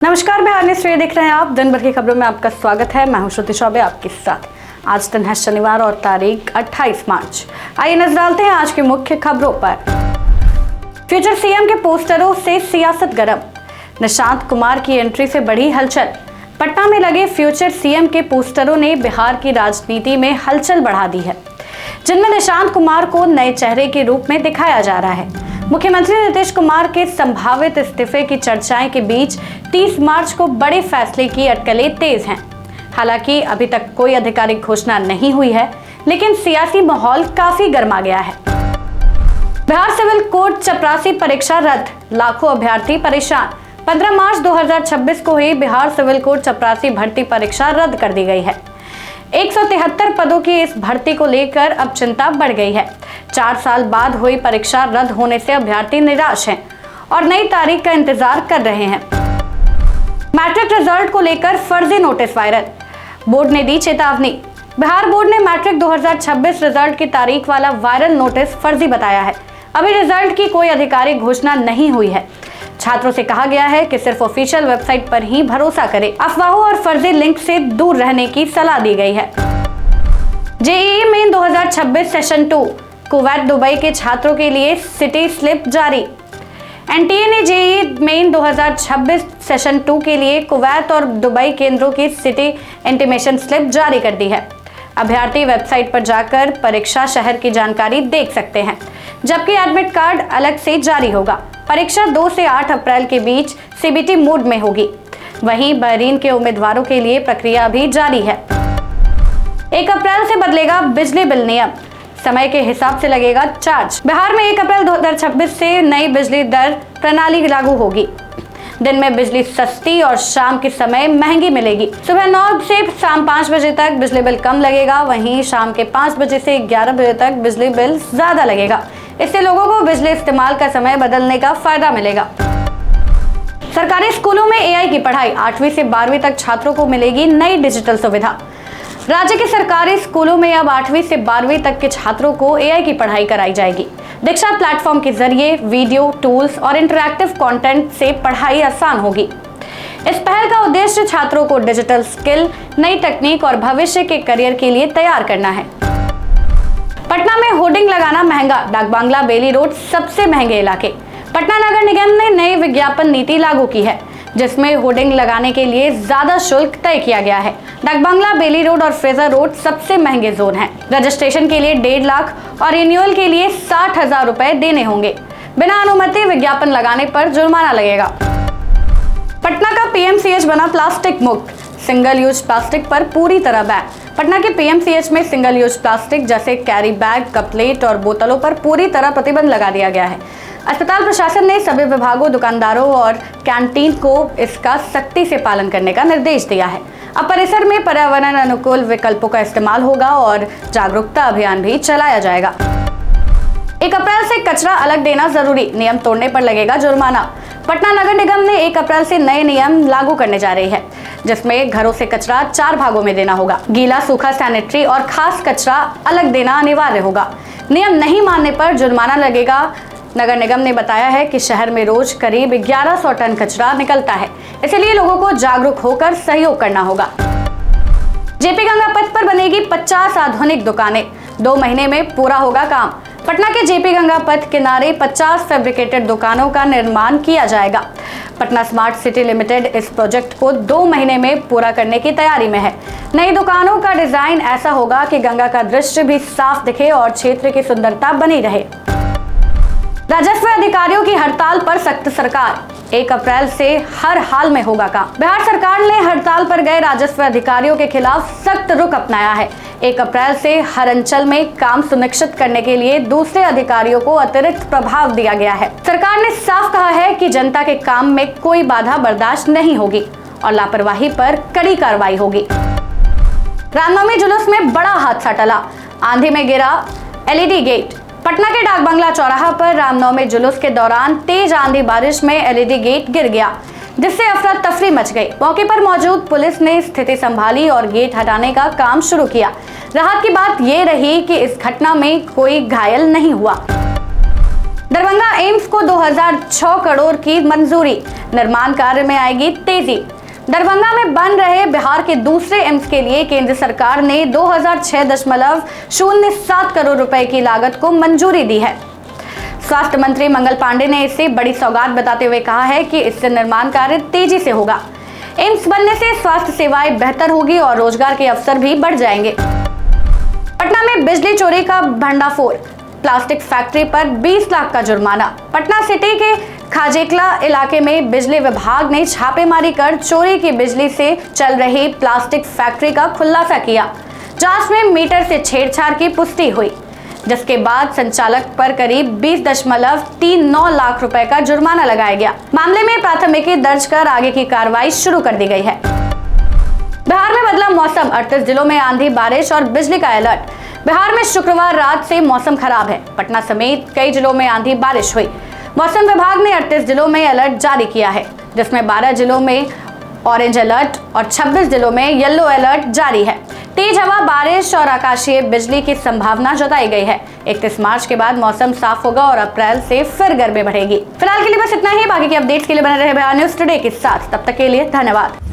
नमस्कार, बिहार न्यूज़ देख रहे हैं आप। दिन भर की खबरों में आपका स्वागत है। मैं हूं श्रुति चौबे आपके साथ। आज दिन है शनिवार और तारीख 28 मार्च। आइए नजर डालते हैं आज की मुख्य खबरों पर। फ्यूचर सीएम के पोस्टरों से सियासत गर्म, निशांत कुमार की एंट्री से बढ़ी हलचल। पटना में लगे फ्यूचर सीएम के पोस्टरों ने बिहार की राजनीति में हलचल बढ़ा दी है, जिनमें निशांत कुमार को नए चेहरे के रूप में दिखाया जा रहा है। मुख्यमंत्री नीतीश कुमार के संभावित इस्तीफे की चर्चाएं के बीच 30 मार्च को बड़े फैसले की अटकलें तेज हैं। हालांकि अभी तक कोई आधिकारिक घोषणा नहीं हुई है, लेकिन सियासी माहौल काफी गर्मा गया है। बिहार सिविल कोर्ट चपरासी परीक्षा रद्द, लाखों अभ्यर्थी परेशान। 15 मार्च 2026 को हुई बिहार सिविल कोर्ट चपरासी भर्ती परीक्षा रद्द कर दी गई है। 173 पदों की इस भर्ती को लेकर अब चिंता बढ़ गई है। 4 साल बाद हुई परीक्षा रद्द होने से अभ्यर्थी निराश हैं और नई तारीख का इंतजार कर रहे हैं। मैट्रिक रिजल्ट को लेकर फर्जी नोटिस वायरल, बोर्ड ने दी चेतावनी। बिहार बोर्ड ने मैट्रिक 2026 रिजल्ट की तारीख वाला वायरल नोटिस फर्जी बताया है। अभी रिजल्ट की कोई आधिकारिक घोषणा नहीं हुई है। छात्रों से कहा गया है कि सिर्फ ऑफिशियल वेबसाइट पर ही भरोसा करें। अफवाहों और फर्जी लिंक से दूर रहने की सलाह दी गई है। JEE main 2026 session 2, Kuwait Dubai के छात्रों के लिए सिटी स्लिप जारी। एनटीए ने जेईई मेन 2026 सेशन 2 के लिए कुवैत और दुबई केंद्रों की सिटी इंटीमेशन स्लिप जारी कर दी है। अभ्यर्थी वेबसाइट पर जाकर परीक्षा शहर की जानकारी देख सकते हैं, जबकि एडमिट कार्ड अलग से जारी होगा। परीक्षा 2 से 8 अप्रैल के बीच सीबीटी मोड में होगी। वहीं बहरीन के उम्मीदवारों के लिए प्रक्रिया भी जारी है। 1 अप्रैल से बदलेगा बिजली बिल नियम, समय के हिसाब से लगेगा चार्ज। बिहार में 1 अप्रैल 2026 से नई बिजली दर प्रणाली लागू होगी। दिन में बिजली सस्ती और शाम के समय महंगी मिलेगी। सुबह 9 से शाम 5 बजे तक बिजली बिल कम लगेगा, वहीं शाम के 5 बजे से 11 बजे तक बिजली बिल ज्यादा लगेगा। इससे लोगों को बिजली इस्तेमाल का समय बदलने का फायदा मिलेगा। सरकारी स्कूलों में एआई की पढ़ाई, 8वीं से 12वीं तक छात्रों को मिलेगी नई डिजिटल सुविधा। राज्य के सरकारी स्कूलों में अब 8वीं से 12वीं तक के छात्रों को एआई की पढ़ाई कराई जाएगी। दीक्षा प्लेटफॉर्म के जरिए वीडियो, टूल्स और इंटरैक्टिव कंटेंट से पढ़ाई आसान होगी। इस पहल का उद्देश्य छात्रों को डिजिटल स्किल, नई तकनीक और भविष्य के करियर के लिए तैयार करना है। पटना में होर्डिंग लगाना महंगा, डाकबांग्ला बेली रोड सबसे महंगे इलाके। पटना नगर निगम ने नई विज्ञापन नीति लागू की है, जिसमें होर्डिंग लगाने के लिए ज्यादा शुल्क तय किया गया है। डाकबांग्ला, बेली रोड और फ्रेजर रोड सबसे महंगे जोन हैं। रजिस्ट्रेशन के लिए 1.5 लाख और रिन्यूअल के लिए 60,000 रुपए देने होंगे। बिना अनुमति विज्ञापन लगाने पर जुर्माना लगेगा। पटना का पीएमसीएच बना प्लास्टिक मुक्त, सिंगल यूज प्लास्टिक पर पूरी तरह बैन। पटना के पीएमसीएच में सिंगल यूज प्लास्टिक जैसे कैरी बैग, कप प्लेट और बोतलों पर पूरी तरह प्रतिबंध लगा दिया गया है। अस्पताल प्रशासन ने सभी विभागों, दुकानदारों और कैंटीन को इसका सख्ती से पालन करने का निर्देश दिया है। अब परिसर में पर्यावरण अनुकूल विकल्पों का इस्तेमाल होगा और जागरूकता अभियान भी चलाया जाएगा। 1 अप्रैल से कचरा अलग देना जरूरी, नियम तोड़ने पर लगेगा जुर्माना। पटना नगर निगम ने 1 अप्रैल से नए नियम लागू करने जा रही है, जिसमें घरों से कचरा 4 भागों में देना होगा। गीला, सूखा, सैनिटरी और खास कचरा अलग देना अनिवार्य होगा। नियम नहीं मानने पर जुर्माना लगेगा। नगर निगम ने बताया है कि शहर में रोज करीब 1100 टन कचरा निकलता है, इसलिए लोगों को जागरूक होकर सहयोग करना होगा। जेपी गंगा पथ पर बनेगी 50 आधुनिक दुकानें, 2 महीने में पूरा होगा काम। पटना के जेपी गंगा पथ किनारे 50 फैब्रिकेटेड दुकानों का निर्माण किया जाएगा। पटना स्मार्ट सिटी लिमिटेड इस प्रोजेक्ट को 2 महीने में पूरा करने की तैयारी में है। नई दुकानों का डिजाइन ऐसा होगा कि गंगा का दृश्य भी साफ दिखे और क्षेत्र की सुंदरता बनी रहे। राजस्व अधिकारियों की हड़ताल पर सख्त सरकार, 1 अप्रैल से हर हाल में होगा काम। बिहार सरकार ने हड़ताल पर गए राजस्व अधिकारियों के खिलाफ सख्त रुख अपनाया है। 1 अप्रैल से हर अंचल में काम सुनिश्चित करने के लिए दूसरे अधिकारियों को अतिरिक्त प्रभाव दिया गया है। सरकार ने साफ कहा है कि जनता के काम में कोई बाधा बर्दाश्त नहीं होगी और लापरवाही पर कड़ी कार्रवाई होगी। रामनवमी जुलूस में बड़ा हादसा टला, आंधी में गिरा एलईडी गेट। पटना के डाकबांग्ला चौराहा पर रामनवमी जुलूस के दौरान तेज आंधी बारिश में एलईडी गेट गिर गया, जिससे अफरा तफरी मच गई। मौके पर मौजूद पुलिस ने स्थिति संभाली और गेट हटाने का काम शुरू किया। राहत की बात ये रही कि इस घटना में कोई घायल नहीं हुआ। द दरभंगा एम्स को 2006 करोड़ की मंजूरी, निर्माण कार्य में आएगी तेजी। दरभंगा में बन रहे बिहार के दूसरे एम्स के लिए केंद्र सरकार ने 2006.07 करोड़ रुपए की लागत को मंजूरी दी है। स्वास्थ्य मंत्री मंगल पांडे ने इसे बड़ी सौगात बताते हुए कहा है कि इससे निर्माण कार्य तेजी से होगा। एम्स बनने से स्वास्थ्य सेवाएं बेहतर होगी और रोजगार के अवसर भी बढ़ जाएंगे। पटना में बिजली चोरी का भंडाफोड़, प्लास्टिक फैक्ट्री पर 20 लाख का जुर्माना। पटना सिटी के खाजेकला इलाके में बिजली विभाग ने छापेमारी कर चोरी की बिजली से चल रही प्लास्टिक फैक्ट्री का खुलासा किया। जांच में मीटर से छेड़छाड़ की पुष्टि हुई, जिसके बाद संचालक पर करीब 20.39 लाख रुपए का जुर्माना लगाया गया। मामले में प्राथमिकी दर्ज कर आगे की कार्रवाई शुरू कर दी गई है। बिहार में बदला मौसम, 38 जिलों में आंधी, बारिश और बिजली का अलर्ट। बिहार में शुक्रवार रात से मौसम खराब है। पटना समेत कई जिलों में आंधी बारिश हुई। मौसम विभाग ने 38 जिलों में अलर्ट जारी किया है, जिसमें 12 जिलों में ऑरेंज अलर्ट और 26 जिलों में येलो अलर्ट जारी है। तेज हवा, बारिश और आकाशीय बिजली की संभावना जताई गई है। 31 मार्च के बाद मौसम साफ होगा और अप्रैल से फिर गर्मी बढ़ेगी। फिलहाल के लिए बस इतना ही। बाकी की अपडेट्स के लिए बने रहे बिहार न्यूज टुडे के साथ। तब तक के लिए धन्यवाद।